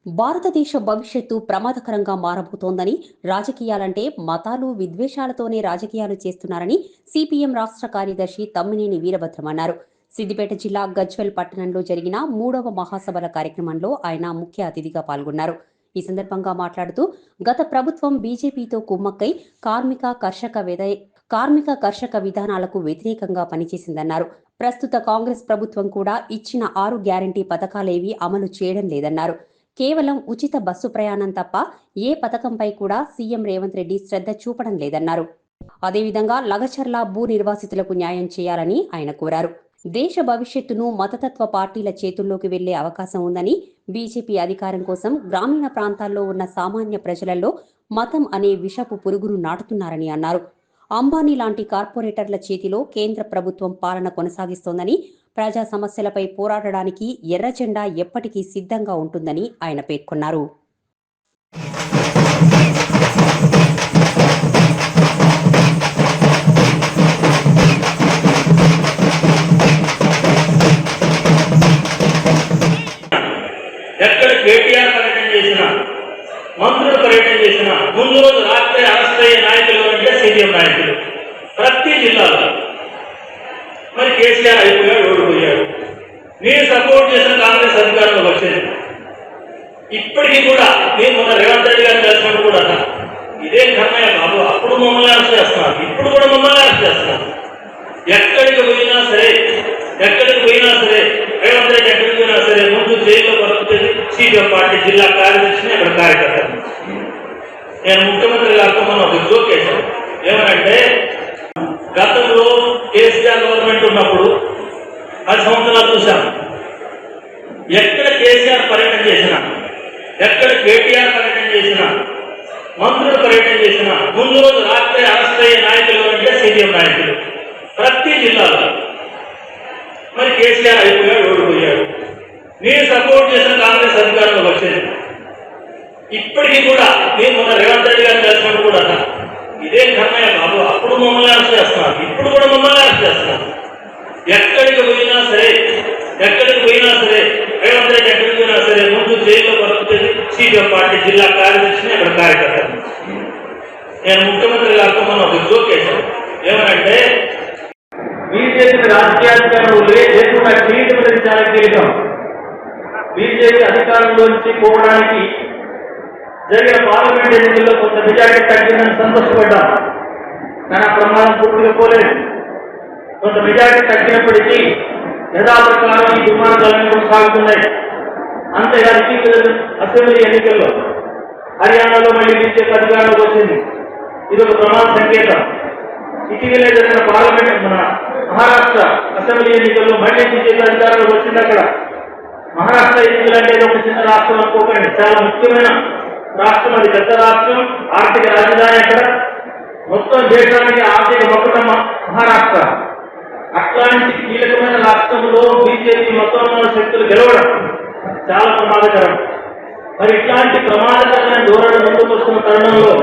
భారతదేశ భవిష్యత్తు ప్రమాదకరంగా మారబోతోందని, రాజకీయాలంటే మతాలు, విద్వేషాలతోనే రాజకీయాలు చేస్తున్నారని సిపిఎం రాష్ట్ర కార్యదర్శి తమ్మినేని వీరభద్రం అన్నారు. సిద్దిపేట జిల్లా గజ్వేల్ పట్టణంలో జరిగిన 3వ మహాసభల కార్యక్రమంలో ఆయన ముఖ్య అతిథిగా పాల్గొన్నారు. ఈ సందర్భంగా మాట్లాడుతూ, గత ప్రభుత్వం బీజేపీతో కుమ్మక్కై కార్మిక కర్షక విధానాలకు వ్యతిరేకంగా పనిచేసిందన్నారు. ప్రస్తుత కాంగ్రెస్ ప్రభుత్వం కూడా ఇచ్చిన 6 గ్యారంటీ పథకాలేవీ అమలు చేయడం లేదన్నారు. కేవలం ఉచిత బస్సు ప్రయాణం తప్ప ఏ పథకంపై కూడా సీఎం రేవంత్ రెడ్డి శ్రద్ధ చూపడం లేదన్నారు. అదేవిధంగా లగచర్ల భూ నిర్వాసితులకు న్యాయం చేయాలని ఆయన కోరారు. దేశ భవిష్యత్తును మతతత్వ పార్టీల చేతుల్లోకి వెళ్లే అవకాశం ఉందని, బీజేపీ అధికారం కోసం గ్రామీణ ప్రాంతాల్లో ఉన్న సామాన్య ప్రజలలో మతం అనే విషపు పురుగును నాటుతున్నారని అన్నారు. అంబానీ లాంటి కార్పొరేటర్ల చేతిలో కేంద్ర ప్రభుత్వం పాలన కొనసాగిస్తోందని, ప్రజా సమస్యలపై పోరాడడానికి ఎర్ర జెండా ఎప్పటికీ సిద్ధంగా ఉంటుందని ఆయన పేర్కొన్నారు. ఎక్కడ కేటీఆర్ పర్యటన చేసినా, మంత్రులు పర్యటన చేసినా ముందు రోజు రాత్రి అరెస్ట్ అయ్యే నాయకులు అంటే సిపిఎం నాయకులు ప్రతి జిల్లాలో. మరి కేసీఆర్ అయిపోయాడు, ఓడిపోయాడు. నేను సపోర్ట్ చేసిన కాంగ్రెస్ అధికారంలోకి వచ్చింది. ఇప్పటికీ కూడా నేను మొన్న రేవంత్ రెడ్డి గారిని కలిసినప్పుడు కూడా ఇదే కర్మయ్య బాబు, అప్పుడు మమ్మల్ని అరెస్ట్ చేస్తున్నారు, ఇప్పుడు కూడా మమ్మల్ని అరెస్ట్ చేస్తున్నారు. ఎక్కడికి పోయినా సరే రేవంత్ రెడ్డి ఎక్కడికి పోయినా సరే ముందు జైల్లో పడుతుంది సిపిఎం పార్టీ జిల్లా కార్యదర్శిని, అక్కడ కార్యకర్త. నేను ముఖ్యమంత్రి గారితో మనం ఒక జోక్ వేశాను. ఏమనంటే, గతంలో కేసీఆర్ గవర్నమెంట్ ఉన్నప్పుడు 10 సంవత్సరాలు చూశాను. ఎక్కడ కేసీఆర్ పర్యటన చేసినా, ఎక్కడ కేటీఆర్ పర్యటన చేసినా, మంత్రులు పర్యటన చేసినా ముందు రోజు రాత్రి అరెస్ట్ అయ్యే నాయకులు అంటే సిపిఎం నాయకులు ప్రతి జిల్లాలో. మరి కేసీఆర్ అయిపోయాడు, ఓడిపోయాడు. నేను సపోర్ట్ చేసిన కాంగ్రెస్ అధికారంలోకి వచ్చింది. ఇప్పటికీ కూడా నేను మొన్న రేవంత్ రెడ్డి గారిని కలిసినప్పుడు కూడా ఇదే కర్మయ్య బాబు, అప్పుడు మమ్మల్ని అరెస్ట్ చేస్తున్నారు, ఇప్పుడు కూడా మమ్మల్ని అరెస్ట్ చేస్తున్నారు. ఎక్కడికి పోయినా సరే రేవంత్ రెడ్డి ఎక్కడికి పోయినా సరే ముందు జైల్లో పడుతుంది సిపిఎం పార్టీ జిల్లా కార్యదర్శిని, అక్కడ కార్యకర్త. నేను ముఖ్యమంత్రి గారితో మనం ఒక జోక్ వేశాను. ఏమనంటే, బీజేపీ రాజకీయాధికారంలో లేకుండా చేయడం చాలా కీలకం. బీజేపీ అధికారంలోంచి పోవడానికి జరిగిన పార్లమెంట్ ఎన్నికల్లో కొంత మెజారిటీ తగ్గిందని సంతోషపడ్డాం. కానీ ఆ ప్రమాదం పూర్తిగా పోలేదు. కొంత మెజారిటీ తగ్గినప్పటికీ యథాప్రకారం ఈ దుర్మార్గాలను కొనసాగుతున్నాయి. అంతేగాని ఇటీవల అసెంబ్లీ ఎన్నికల్లో హర్యానాలో మళ్ళీ బీజేపీ అధికారంలోకి వచ్చింది. ఇది ఒక ప్రమాద సంకేతం. ఇటీవలే జరిగిన పార్లమెంట్ మన మహారాష్ట్ర అసెంబ్లీ ఎన్నికల్లో మళ్ళీ బీజేపీ అధికారంలోకి వచ్చింది. అక్కడ మహారాష్ట్ర ఎన్నికలు అంటే ఒక చిన్న రాష్ట్రం అనుకోకండి, చాలా ముఖ్యమైన రాష్ట్రం. అది పెద్ద రాష్ట్రం, ఆర్థిక రాజధాని. అక్కడ మొత్తం దేశానికి ఆర్థిక మొక్కట మహారాష్ట్ర. అట్లాంటి కీలకమైన రాష్ట్రంలో బీజేపీ మొత్తం శక్తులు గెలవడం చాలా ప్రమాదకరం. మరి ఇట్లాంటి ప్రమాదకరమైన ధోరణి ముందుకు వస్తున్న తరుణంలో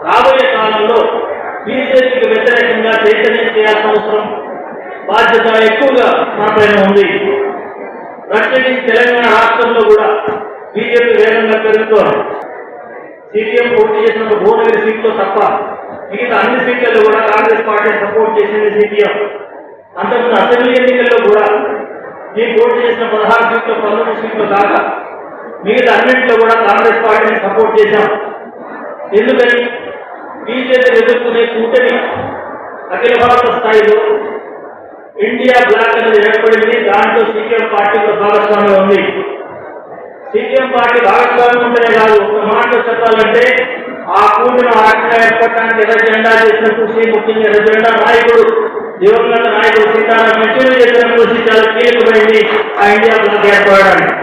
రాబోయే కాలంలో బీజేపీకి వ్యతిరేకంగా చైతన్యం చేయాల్సిన అవసరం, బాధ్యత ఎక్కువగా మనపైన ఉంది. ప్రత్యేకించి తెలంగాణ రాష్ట్రంలో కూడా బీజేపీ వేగంగా పెరుగుతోంది. సిపిఎం పోటీ చేసిన భువనగిరి సీట్లో తప్ప మిగతా అన్ని సీట్లలో కూడా కాంగ్రెస్ పార్టీ సపోర్ట్ చేసింది సిపిఎం. అంతకుముందు అసెంబ్లీ ఎన్నికల్లో కూడా మేము పోటీ చేసిన 16 సీట్లు 19 సీట్లు కాగా మిగతా అన్నింటిలో కూడా కాంగ్రెస్ పార్టీని సపోర్ట్ చేశాం. ఎందుకని? బీజేపీ ఎదుర్కొనే కూటమి అఖిల భారత స్థాయిలో ఇండియా బ్లాక్ అనేది ఏర్పడింది. దాంట్లో సిపిఎం పార్టీ భాగస్వామ్యం ఉంది. సిపిఎం పార్టీ భాగస్వామ్యం ఉంటేనే కాదు, ఒక మాటలో చెప్పాలంటే ఆ కూటమి ఆ రకంగా ఏర్పడటానికి ఎర్ర జెండా చేసిన కృషి, ముఖ్యంగా ఎర్ర జెండా నాయకుడు దివంగత నాయకుడు సీతారాం యెచూరి చేసిన కృషి చాలా కీలకమైంది ఆ ఇండియా బ్లాక్ ఏర్పడడానికి.